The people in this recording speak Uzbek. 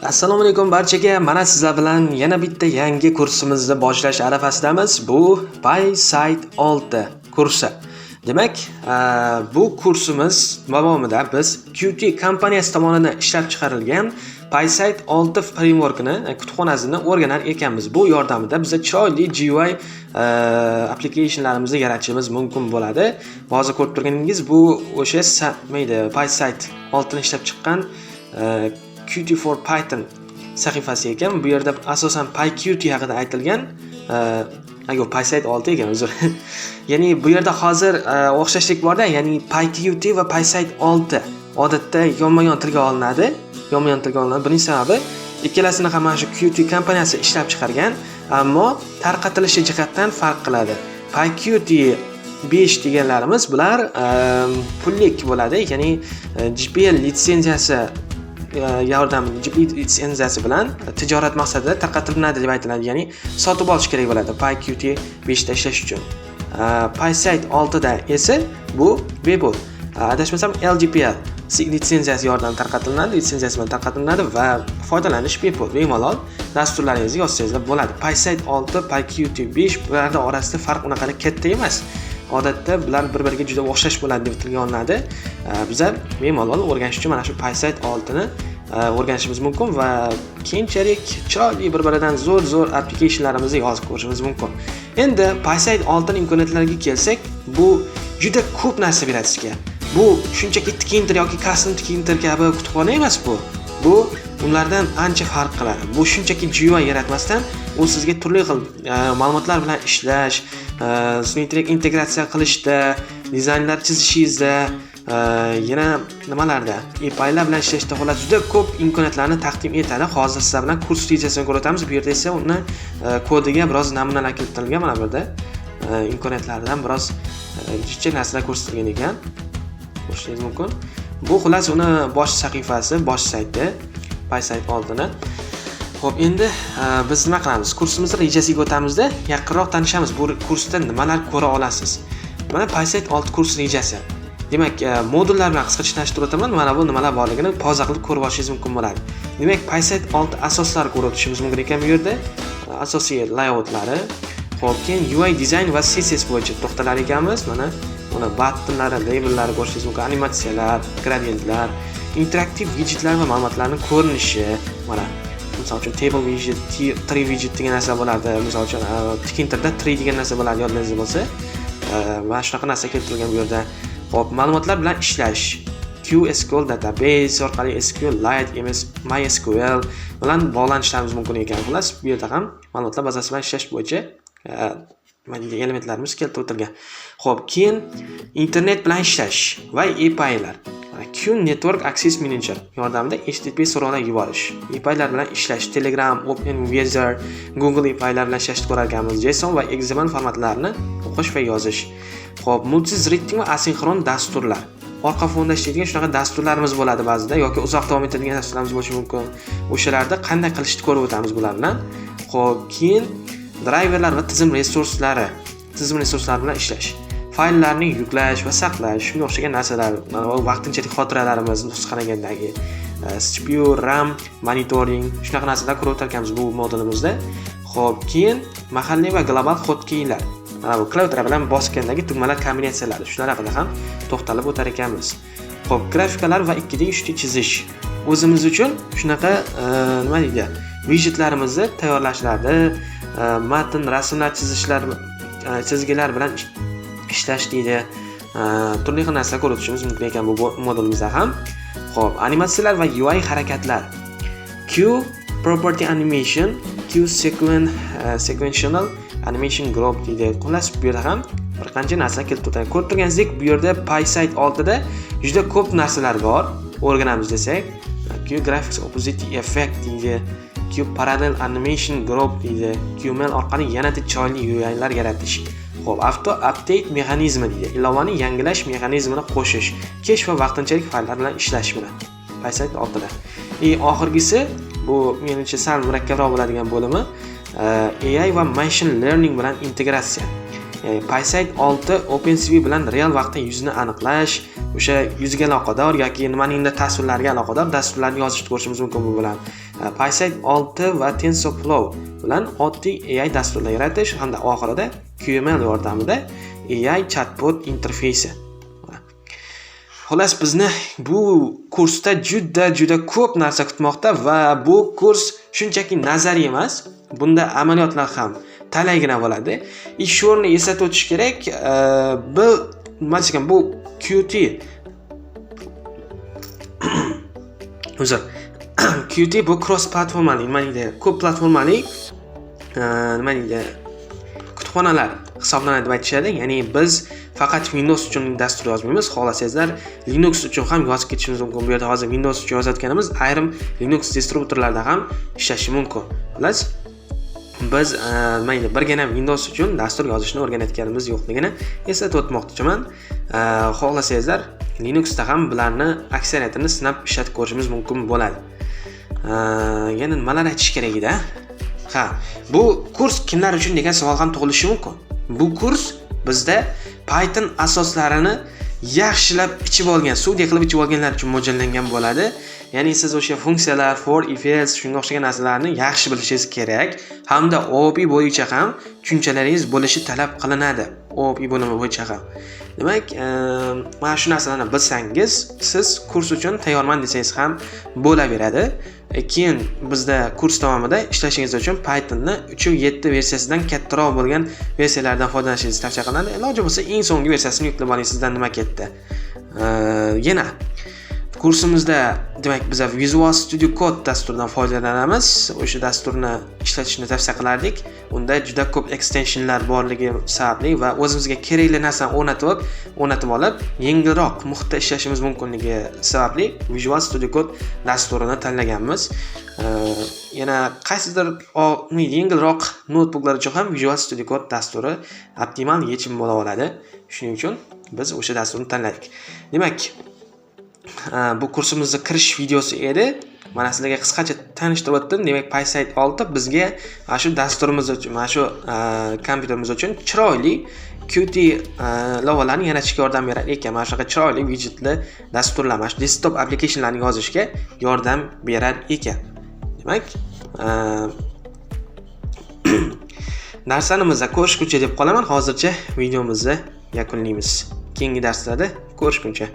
Assalomu alaykum barchaga. Mana sizlar bilan yana bitta yangi kursimizni boshlash arafasidamiz. Bu PySite 6 kursi. Demak, bu kursimiz davomida biz Qt kompaniyasi tomonidan ishlab chiqarilgan PySite 6 frameworkini, kutubxonasini o'rganar ekanmiz. Bu yordamida biz chiroyli GUI applicationlarimizni yaratishimiz mumkin bo'ladi. Hozir ko'rib turganingiz bu o'sha PySite 6 ni ishlab chiqqan Qt for Python sahifasi ekan. Bu yerda asosan PyQt haqida aytilgan. PySite 6 ekan, uzr. Ya'ni bu yerda hozir o'xshashlik borda, ya'ni PyQt va PySite 6 odatda yonma-yon tilga olinadi. Buning sababi ikkalasini ham mana shu Qt kompaniyasi ishlab chiqargan, ammo tarqatilishi jihatdan farq qiladi. PyQt 5 deganlarimiz bular pullik bo'ladi, ya'ni GPL litsenziyasi litsenziyasi bilan tijorat maqsadida tarqatilinadi deb aytiladi, ya'ni sotib olish kerak bo'ladi PyQt 5 da ishlash uchun. PySite 6 da esa bu bepul. Adashmasam LGPL litsenziyasi yordamida tarqatilinadi va foydalanish bepul, bemalol dasturlaringizni yozsangiz bo'ladi. PySite 6, PyQt 5 bularning orasida farq unaqalik katta emas. Odatda bular bir-biriga juda o'xshash bo'ladi deb tilga olinadi. Bizlar bemalol o'rganish uchun mana shu PySite 6 ni o'rganishimiz mumkin va keyinchalik chiroyli bir-biridan zo'r applicationlarimizni yozib ko'rishimiz mumkin. Endi PySite 6 ning imkoniyatlariga kelsak, bu juda ko'p narsa beradi sizga. Bu shunchaki Tkinter yoki custom Tkinter kabi kutubxona emas bu. Bu unlardan ancha farq qiladi. Bu shunchaki GUI yaratmasdan, u sizga turli xil ma'lumotlar bilan ishlash, sun'iy integratsiya qilishda, dizaynlar chizishingizda, yana nimalarda, API'lar bilan ishlashda xolos juda ko'p imkoniyatlarni taqdim etadi. Hozir sizlar bilan kurs rejasini ko'ramiz. Bu yerda esa uni kodiga biroz namunalar keltirilgan. Mana bu yerda imkoniyatlaridan biroz kichik narsalar ko'rsatilgan ekan. Ko'rishingiz mumkin. Bu xolos uni bosh sahifasi, bosh sayti PySite 6 ni. Xo'p, endi biz nima qilamiz? Kursimizni rejasiga o'tamizda yaqinroq tanishamiz. Bu kursda nimalar ko'ra olasiz? Mana PySite 6 kurs rejasi. Demak, modullar bilan qisqacha tanishtirib o'taman. Mana bu nimalar borligini pauza qilib ko'rib olishingiz mumkin bo'ladi. Demak, PySite 6 asoslari ko'rib o'tishimiz mumkin ekan bu yerda. Asosiy layoutlari, xo'p, keyin UI dizayn va CSS bo'yicha to'xtalar ekanmiz. Mana buni buttonlari, labellari ko'rishingiz mumkin, animatsiyalar, gradientlar, interaktiv widgetlar va ma'lumotlarning ko'rinishi. Mana misol uchun table widget, tree widget degan narsa bo'lardi. Misol uchun Tkinterda tree degan narsa bo'lardi, yodingizda bo'lsa. Mana shunaqa narsa keltirilgan bu yerda. Xo'p, ma'lumotlar bilan ishlash. QSQL database orqali SQLite, MySQL bilan bog'lanishlarimiz mumkin ekan. Xullas, bu yerda ham ma'lumotlar bazasi bilan ishlash bo'yicha elementlarimiz keltirib o'tilgan. Xo'p, keyin internet bilan ishlash va API'lar. Q Network Access Manager yordamida HTTP so'rovlar yuborish. API'lar bilan ishlash, Telegram, OpenWizard, Google API'lar bilan ishlashni ko'rar ekanmiz. JSON va XML formatlarini o'qish va yozish. Xo'p, multi-threading va asinxron dasturlar. Orqa fonda ishlaydigan shunaqa dasturlarimiz bo'ladi ba'zida yoki uzoq davom etadigan dasturlarimiz bo'lishi mumkin. O'shalarda qanday qilishni ko'rib o'tamiz bular bilan. Xo'p, keyin driverlar va tizim resurslari bilan ishlash. Fayllarni yuklash va saqlash, shunga o'xshagan narsalar, vaqtinchalik xotiralarimiz nusxalagandagi CPU, RAM, monitoring, shunaqa narsalar ko'rib o'tarkanmiz bu modulimizda. Xo'p, keyin mahalliy va global hotkeylar. Mana bu klaviatura bilan bosgandagi tugmalar kombinatsiyalari, shular haqida ham to'xtalib o'tar ekanmiz. Xo'p, grafikalar va 2D chizish. O'zimiz uchun shunaqa nima deydi? Widgetlarimizni tayyorlashlarda, matn, rasmlar chizishlar, chizgilar bilan ishlash deydi. Turli xil narsalar ko'rib o'tishimiz mumkin ekan bu modulimizda ham. Xo'p, animatsiyalar va UI harakatlar. Q property animation, Q sequential animation group deydi. Xullas, bu yerda ham bir qancha narsa kelib turadi. Ko'rib turganingizdek, bu yerda PySite 6 da juda ko'p narsalar bor. O'rganamiz desak, Q graphics opposite effect deydi. Q parallel animation group deydi. QML orqali yanada chiroyli UI'lar yaratish. Xo'p, auto update mexanizmi deydi. Ilovani yangilash mexanizmini qo'shish, kesh va vaqtinchalik fayllar bilan ishlash bilan. PySite 6 da. Oxirgisi bu menimcha sal murakkabroq bo'ladigan bo'limi AI va machine learning bilan integratsiya. PySite 6 OpenCV bilan real vaqtda yuzni aniqlash, o'sha yuzga aloqador yoki nimanidir tasvirlarga aloqador dasturlarni yozishni ko'rishimiz mumkin bu bilan. PySite 6 va TensorFlow bilan oddiy AI dasturlar yaratish hamda oxirida QML yordamida AI chatbot interfeysi. Xolos, bizni bu kursda juda ko'p narsa kutmoqda va bu kurs shunchaki nazariy emas, bunda amaliyotlar ham talaygina bo'ladi. Shu o'rinda eslatib o'tish kerak, bu Qt Qt bu cross platformali, ko'p platformali kutubxonalar hisoblanadi deb aytishadi. Ya'ni biz faqat Windows uchun dastur yozmaymiz, xohlasangizlar Linux uchun ham yozib ketishimiz mumkin. Bu yerda hozir Windows uchun yozayotganimiz ayrim Linux distributorlarda ham ishlashi mumkin. Xolos, biz birgina Windows uchun dastur yozishni o'rganayotganimiz yo'qligini eslatib o'tmoqchiman. Xohlasangizlar Linuxda ham bularni aksariyatini sinab ishlatib ko'rishimiz mumkin bo'ladi. Yana nimalar aytish kerak edi? Bu kurs kimlar uchun degan savol ham tug'ilishi mumkin. Bu kurs bizda Python asoslarini yaxshilab ichib olgan, suvdek qilib ichib olganlar uchun mo'ljallangan bo'ladi. Ya'ni siz o'sha funksiyalar, for, if else shunga o'xshagan narsalarni yaxshi bilishingiz kerak hamda OOP bo'yicha ham tushunchalaringiz bo'lishi talab qilinadi. OOP bo'limi bo'yicha ham. Demak, mana shu narsalarni bilsangiz, siz kurs uchun tayyorman desangiz ham bo'laveradi. Keyin bizda kurs davomida ishlashingiz uchun Pythonni 3.7 versiyasidan kattaroq bo'lgan versiyalardan foydalanishingizni tavsiya qilinadi. Iloji bo'lsa eng so'nggi versiyasini yuklab oling, sizdan nima ketdi. Yana kursimizda demak biz Visual Studio Code dasturidan foydalanamiz. O'sha dasturni ishlatishni tavsiya qilardik. Unda juda ko'p extensionlar borligi sababli va o'zimizga kerakli narsani o'rnatib olib, yengilroq muhitda ishlashimiz mumkinligi sababli Visual Studio Code dasturini tanlaganmiz. Yana qaysidir yengilroq notebooklar uchun ham Visual Studio Code dasturi optimal yechim bo'la oladi. Shuning uchun biz o'sha dasturni tanladik. Demak, bu kursimizga kirish videosi edi. Mana sizlarga qisqacha tanishtirib o'tdim. Demak, PySite 6 bizga mana shu dasturimiz uchun, mana shu kompyuterimiz uchun chiroyli Qt lovalarni yaratishga yordam berar ekan. Mana shunaqa chiroyli widgetli dasturlar, mana shu desktop applicationlarni yozishga yordam berar ekan. Demak, darslarimizda ko'rishguncha deb qolaman. Hozircha videomizni yakunlaymiz. Keyingi darslarda ko'rishguncha.